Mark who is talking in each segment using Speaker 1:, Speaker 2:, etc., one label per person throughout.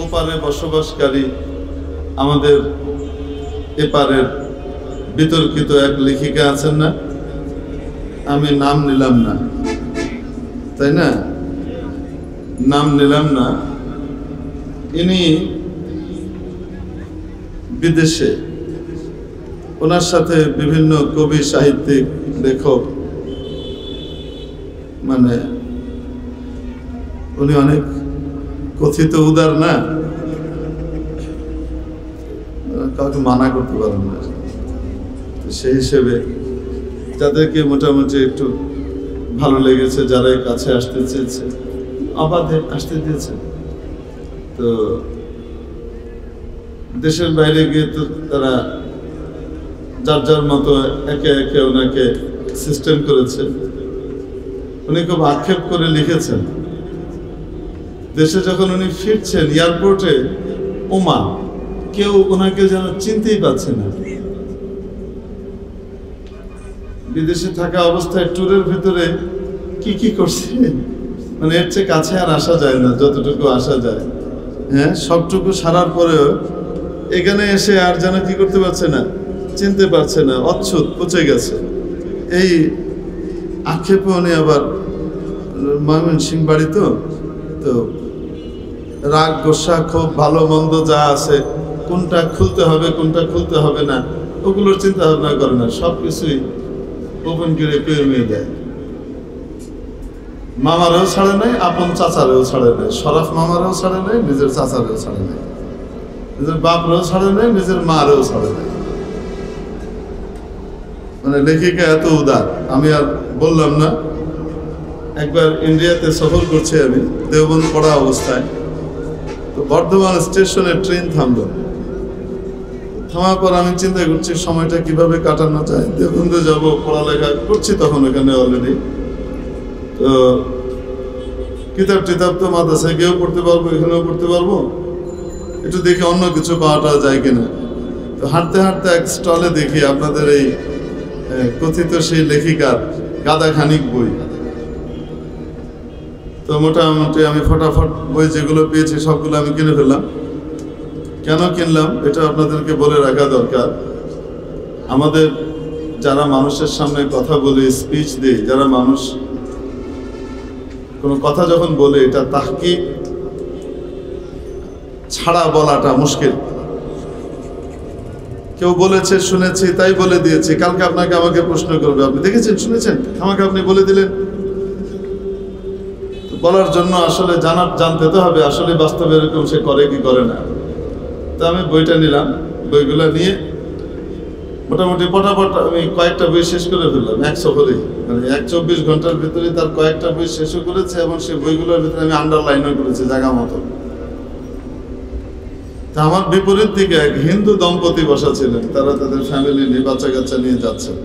Speaker 1: ওপারে বসবাসকারী আমাদের এপারের বিতর্কিত এক লেখিকা আছেন না, আমি নাম নিলাম না, তাই না, নাম নিলাম না। ইনি বিদেশে, ওনার সাথে বিভিন্ন কবি, সাহিত্যিক, লেখক, মানে উনি অনেক কথিত উদার না, কাউকে মানা করতে পারেন না। সেই হিসেবে যাদেরকে মোটামুটি একটু ভালো লেগেছে, যারা কাছে আসতে চেয়েছে, অবাধে আসতে দিয়েছে। তো দেশের বাইরে গিয়ে তো তারা যার যার মতো একে একে ওনাকে সিস্টেম করেছে। উনি খুব আক্ষেপ করে লিখেছেন, দেশে যখন উনি ফিরছেন এয়ারপোর্টে, ওমা, কেউ ওনাকে যেন চিনতেই পারছে না। বিদেশে থাকা অবস্থায় ট্যুরের ভিতরে কি কি করছে, মানে এর চেয়ে কাছে আর আসা যায় না, যতটুকু আসা যায়। হ্যাঁ, সবটুকু সারার পরেও এখানে এসে আর যেন কি করতে পারছে না, চিনতে পারছে না, অচ্ছুত, পচে গেছে। এই আক্ষেপে উনি আবার ময়মনসিংহ বাড়ি তো রাগ, গোসা, ক্ষোভ, ভালো মন্দ যা আছে, কোনটা খুলতে হবে কোনটা খুলতে হবে না, ওগুলোর চিন্তা ভাবনা করে না, সবকিছুই ওপেন করে পেয়ে দেয়। মামারেও ছাড়ে নাই, আপন চাচারেও ছাড়ে নাই, শরাফ মামারেও ছাড়ে নাই, নিজের চাচারেও ছাড়ে নাই, নিজের বাপরেও ছাড়ে নাই, নিজের মারেও ছাড়ে নাই। মানে লেখিকা এত উদার, আমি আর বললাম না। একবার ইন্ডিয়াতে সফর করছি আমি, দেওবন্দ পড়া অবস্থায়। তো বর্ধমান স্টেশনে ট্রেন থামলো। থামার পর আমি চিন্তা করছি সময়টা কিভাবে কাটানো যায়, দেওবন্দে যাব, পড়ালেখা করছি তখন এখানে অলরেডি। তো কিতাব টিতাব তো মাদ্রাসায় গিয়েও পড়তে পারবো, এখানেও পড়তে পারবো, একটু দেখি অন্য কিছু পাওয়াটা যায় কিনা। তো হাঁটতে হাঁটতে এক স্টলে দেখি আপনাদের এই কথিত সেই লেখিকার গাদা খানিক বই। তো মোটামুটি আমি ফটাফট বই যেগুলো পেয়েছি সবগুলো আমি কিনে ফেললাম। কেন কিনলাম এটা আপনাদেরকে বলে রাখা দরকার। আমাদের যারা মানুষের সামনে কথা বলে, স্পিচ দেয়, যারা মানুষ কোনো কথা যখন বলে, এটা তাহকিক ছাড়া বলাটা মুশকিল। কেউ বলেছে, শুনেছি, তাই বলে দিয়েছি, কালকে আপনাকে আমাকে প্রশ্ন করবে, আপনি দেখেছেন, শুনেছেন, আমাকে আপনি বলে দিলেন। বলার জন্য আসলে জানতে তো হবে আসলে বাস্তবে এরকম সে করে কি করে না। তো আমি বইটা নিলাম, বইগুলো নিয়ে মোটামুটি পটাপট আমি কয়েকটা বই শেষ করে ফেললাম এক সফরেই। মানে 24 ঘন্টার ভিতরে তার কয়েকটা বই শেষও করেছে, এবং সেই বইগুলোর ভিতরে আমি আন্ডারলাইনও করেছি জায়গা মতো। তা আমার বিপরীত দিকে এক হিন্দু দম্পতি বসা ছিলেন, তারা তাদের ফ্যামিলি নিয়ে, বাচ্চা কাচ্চা নিয়ে যাচ্ছেন।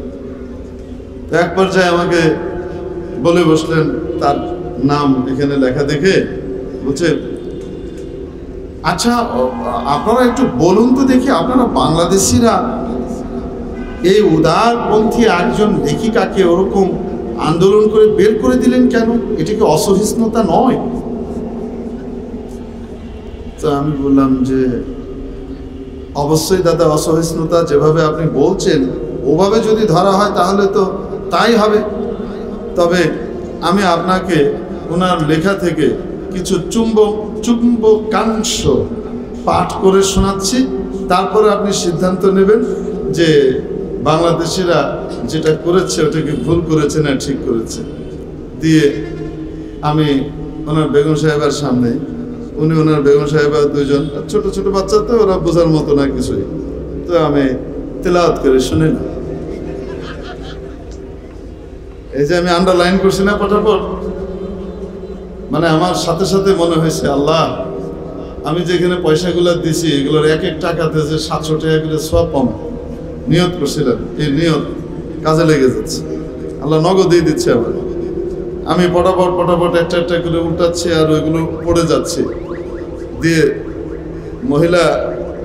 Speaker 1: তো এক পর্যায়ে আমাকে বলে বসলেন, তার নাম এখানে লেখা দেখে বলছে, আচ্ছা আপনারা একটু বলুন তো দেখি, আপনারা বাংলাদেশিরা এই উদারপন্থী একজন লেখিকাকে ওরকম আন্দোলন করে বের করে দিলেন কেন? এটা কি অসহিষ্ণুতা নয়? তো আমি বললাম যে অবশ্যই দাদা অসহিষ্ণুতা, যেভাবে আপনি বলছেন ওভাবে যদি ধরা হয় তাহলে তো তাই হবে। তবে আমি আপনাকে ওনার লেখা থেকে কিছু চুম্বকাংশ পাঠ করে শোনাচ্ছি, তারপরে আপনি সিদ্ধান্ত নেবেন যে বাংলাদেশিরা যেটা করেছে ওটা কি ভুল করেছে না ঠিক করেছে। দিয়ে আমি ওনার বেগম সাহেবের সামনে, উনি ওনার বেগম সাহেবের দুইজন ছোট ছোট বাচ্চা, তো ওরা বোঝার মতো না কিছুই, তো আমি তেলাওয়াত করে শুনে না, এই যে আমি আন্ডারলাইন করছি না পটাপট, মানে আমার সাথে সাথে মনে হয়েছে আল্লাহ, আমি যেখানে পয়সাগুলো দিছি এগুলোর এক এক টাকাতে যে 700 টাকা করে সব কম নিয়ত করছিলাম, এই নিয়ত কাজে লেগে যাচ্ছে, আল্লাহ নগদেই দিচ্ছে আমার। আমি পটাপট একটা একটা করে উল্টাচ্ছি আর ওইগুলো পড়ে যাচ্ছে। দিয়ে মহিলা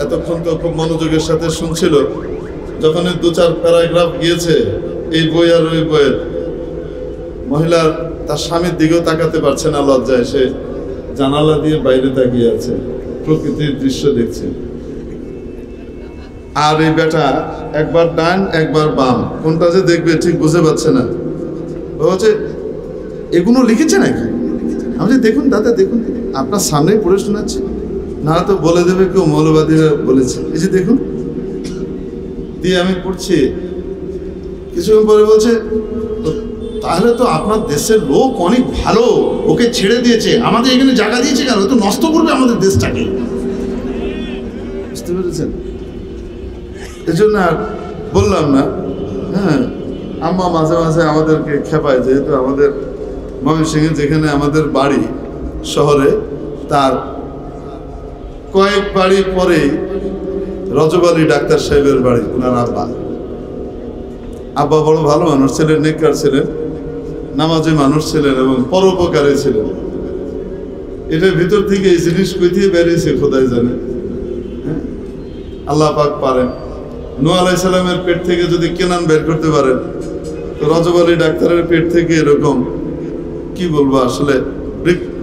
Speaker 1: এতক্ষণ তো খুব মনোযোগের সাথে শুনছিল। যখন 2-4 প্যারাগ্রাফ গিয়েছে এই বই আর ওই বইয়ের, মহিলার তার স্বামীর দিকেও তাকাতে পারছে না লজ্জায়, সে জানালা দিয়ে বাইরে তাকিয়ে আছে। প্রকৃতির দৃশ্য দেখছেন। আর এই বেটা একবার ডান একবার বাম, কোনটা যে দেখবে ঠিক বুঝে পাচ্ছে না। বলছে এগুলো লিখেছে নাকি? আমি যে দেখুন দাদা দেখুন, আপনার সামনেই পড়ে শোনাচ্ছি, না তো বলে দেবে কেউ মৌলবাদীরা বলেছে। এই যে দেখুন, দিয়ে আমি পড়ছি, কিছুক্ষণ পরে বলছে তাহলে তো আপনার দেশের লোক অনেক ভালো, ওকে ছেড়ে দিয়েছে, আমাদের এখানে জায়গা দিয়েছে কেন? ও তো নষ্ট করবে আমাদের দেশটাকে। বুঝতে পেরেছেন? এই জন্য আর বললাম না। হ্যাঁ, আম্মা মাঝে মাঝে আমাদেরকে খেপায়, যেহেতু আমাদের ময়মনসিংহে যেখানে আমাদের বাড়ি শহরে, তার কয়েক বাড়ি পরেই রজব আলী ডাক্তার সাহেবের বাড়ি। ওনার আব্বা বড় ভালো মানুষ ছিলেন, নেককার ছিলেন, নামাজি মানুষ ছিলেন এবং পরোপকারী ছিলেন। এটার ভিতর থেকে এই জিনিস কই দিয়ে বেরিয়েছে খোদাই জানে। আল্লাহ পাক পারেন। নূহ আলাইহিস সালামের পেট থেকে যদি কেনান বের করতে পারেন, তো রজব আলী ডাক্তারের পেট থেকে এরকম কি বলবো আসলে,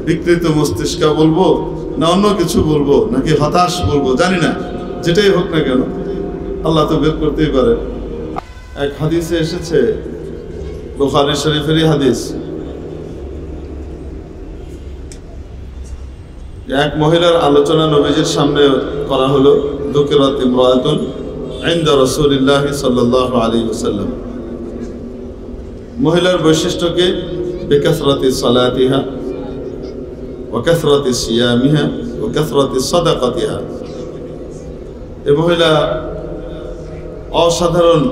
Speaker 1: বিকৃত মস্তিষ্ক বলবো না অন্য কিছু বলবো নাকি হতাশ বলবো জানি না, যেটাই হোক না কেন আল্লাহ তো বের করতেই পারে। এক হাদিসে এসেছে, বুখারী শরীফেরই হাদিস, এক মহিলার আলোচনা নবীজির সামনে করা হলো। যুকিরাত ইমরাআতুন ইনদা রাসূলিল্লাহ সাল্লাল্লাহু আলাইহি ওয়াসাল্লাম। মহিলার বৈশিষ্ট্যকে বিকাসরাতি সালাতিহা ওয়া কাসরাতি সিয়ামিহা ওয়া কাসরাতি সাদাকাতিহা। এই মহিলা অসাধারণ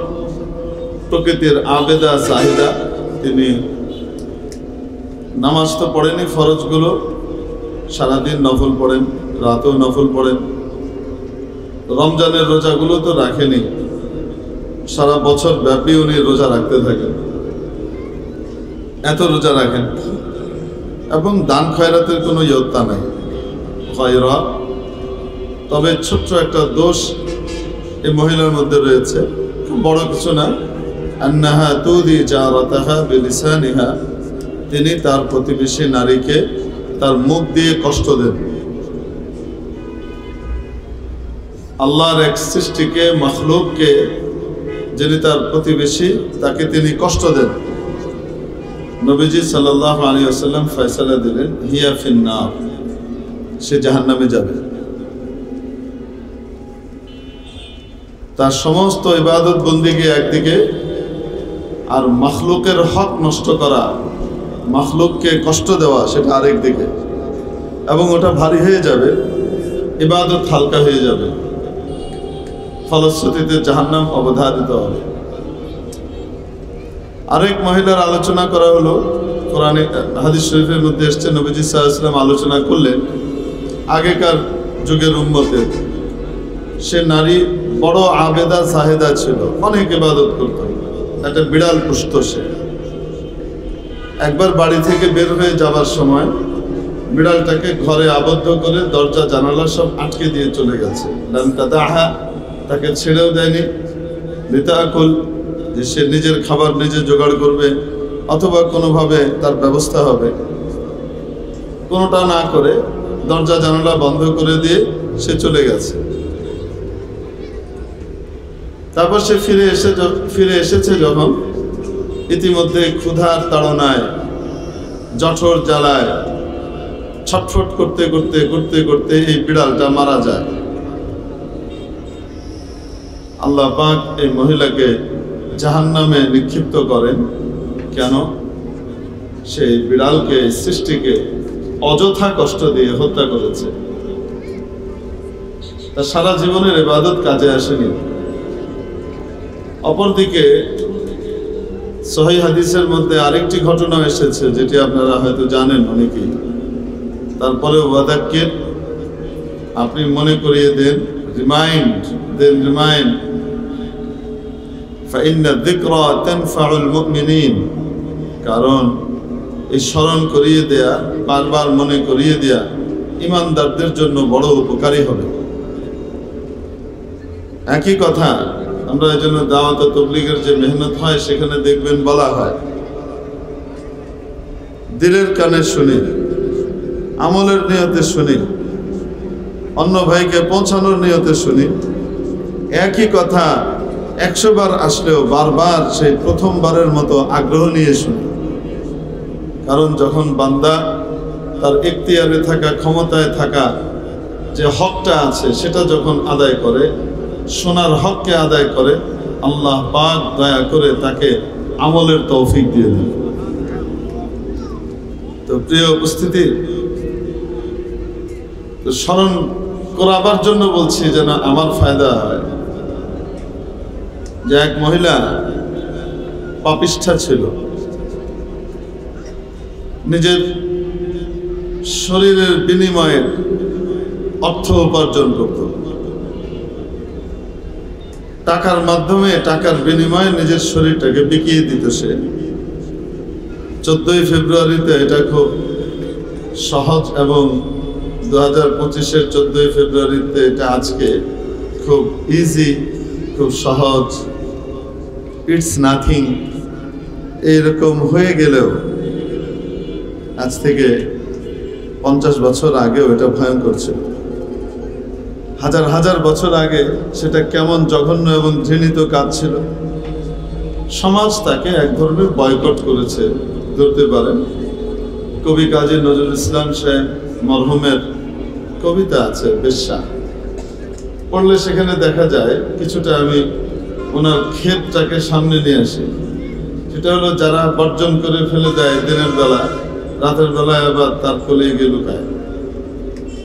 Speaker 1: প্রকৃতির আবেদা চাহিদা। তিনি নামাজ তো পড়েনি, ফরজগুলো সারাদিন নফল পড়েন, রাতেও নফল পড়েন, রমজানের রোজাগুলো তো রাখেনি, সারা বছর ব্যাপী উনি রোজা রাখতে থাকেন, এত রোজা রাখেন এবং দান খয়রাতের কোনো ইয়ত্তা নাই খয়রা। তবে ছোট্ট একটা দোষ এই মহিলার মধ্যে রয়েছে, খুব বড় কিছু না। আন্নাহা তুদি জারাতাহা বিলিসানিহা, তিনি তার প্রতিবেশী নারীকে তার মুখ দিয়ে কষ্ট দেন। আল্লাহর এক সৃষ্টিকে, মখলুককে, যিনি তার প্রতিবেশী, তাকে তিনি কষ্ট দেন। নবীজি সাল্লাল্লাহু আলাইহি ওয়াসাল্লাম ফয়সালা দিলেন, হিয়া ফিন্নার, সে জাহান্নামে যাবে। তার সমস্ত ইবাদত বন্দিগি একদিকে, আর মখলুকের হক নষ্ট করা, মখলুককে কষ্ট দেওয়া, সেটা আরেক দিকে, এবং ওটা ভারী হয়ে যাবে, ইবাদত হালকা হয়ে যাবে, ফলশ্রুতিতে জাহান্নাম অবধারিত হবে। আরেক মহিলার আলোচনা করা হলো, কোরআনে হাদিস শরীফের মধ্যে এসছে, নবীজি সাল্লাল্লাহু আলাইহি ওয়াসাল্লাম আলোচনা করলেন আগেকার যুগের উম্মতের। সে নারী বড় আবেদা সাহেদা ছিল, অনেক ইবাদত করত, একটা বিড়াল পুষত সে। একবার বাড়ি থেকে বের হয়ে যাবার সময় বিড়ালটাকে ঘরে আবদ্ধ করে দরজা জানালা সব আটকে দিয়ে চলে গেছে। তাকে ছেড়েও দেয়নি, লিতাকুল, যে সে নিজের খাবার নিজে জোগাড় করবে অথবা কোনোভাবে তার ব্যবস্থা হবে, কোনোটা না করে দরজা জানালা বন্ধ করে দিয়ে সে চলে গেছে। তারপর সে ফিরে এসেছে যখন, ইতিমধ্যে ক্ষুধার তাড়নায়, জঠর জ্বালায় ছটফট করতে করতে করতে করতে এই বিড়ালটা মারা যায়। আল্লাহ পাক এই মহিলাকে জাহান্নামে নিক্ষিপ্ত করেন। কেন? সেই বিড়ালকে, সৃষ্টিকে অযথা কষ্ট দিয়ে হত্যা করেছে। তার সারা জীবনের ইবাদত কাজে আসেনি। অপরদিকে সহিহ হাদিসের মধ্যে আরেকটি ঘটনা এসেছে, যেটি আপনারা হয়তো জানেন অনেকেই, তারপরে ওয়াদাক্কির, আপনি মনে করিয়ে দেন, রিমাইন্ড ফাইন্না যিকরা তানফাউল মুমিনিন, কারণ এই স্মরণ করিয়ে দেয়া, বারবার মনে করিয়ে দেয়া ঈমানদারদের জন্য বড় উপকারী হবে। একই কথা আমরা এই জন্য দাওয়াত ও তাবলীগের যে মেহনত হয় সেখানে দেখবেন বলা হয়, দিলের কানে শুনি, আমলের নিয়তে শুনি, অন্য ভাইকে পৌঁছানোর নিয়তে শুনি, একই কথা 100 বার আসলেও বারবার সেই প্রথমবারের মতো আগ্রহ নিয়ে শুনি। কারণ যখন বান্দা তার ইখতিয়ারে থাকা, ক্ষমতায় থাকা যে হকটা আছে সেটা যখন আদায় করে, শোনার হককে আদায় করে, আল্লাহ পাক দয়া করে তাকে আমলের তৌফিক দিয়ে দেন। তো প্রিয় উপস্থিতি, তো স্মরণ করাবার জন্য বলছি যেন আমার ফায়দা হয়, যে এক মহিলা পাপিষ্ঠা ছিল, নিজের শরীরের বিনিময়ে অর্থ উপার্জন করত, টাকার মাধ্যমে, টাকার বিনিময়ে নিজের শরীরটাকে বিকিয়ে দিত সে। 14ই ফেব্রুয়ারিতে এটা খুব সহজ, এবং 2025-এর 14ই ফেব্রুয়ারিতে এটা আজকে খুব ইজি, খুব সহজ, ইটস নাথিং এইরকম হয়ে গেলেও আজ থেকে 50 বছর আগেও এটা ভয়ঙ্কর ছিল। হাজার হাজার বছর আগে সেটা কেমন জঘন্য এবং ঘৃণিত কাজ ছিল। সমাজ তাকে এক ধরনের বয়কট করেছে, ধরতে পারেন। কবি কাজী নজরুল ইসলাম সাহেব মরহুমের কবিতা আছে বেশ্যা, পড়লে সেখানে দেখা যায় কিছুটা। আমি ওনার ক্ষেতটাকে সামনে নিয়ে আসি। সেটা হলো, যারা বর্জন করে ফেলে দেয় দিনের বেলা, রাতের বেলায় আবার তার কোলে গিয়ে লুকায়।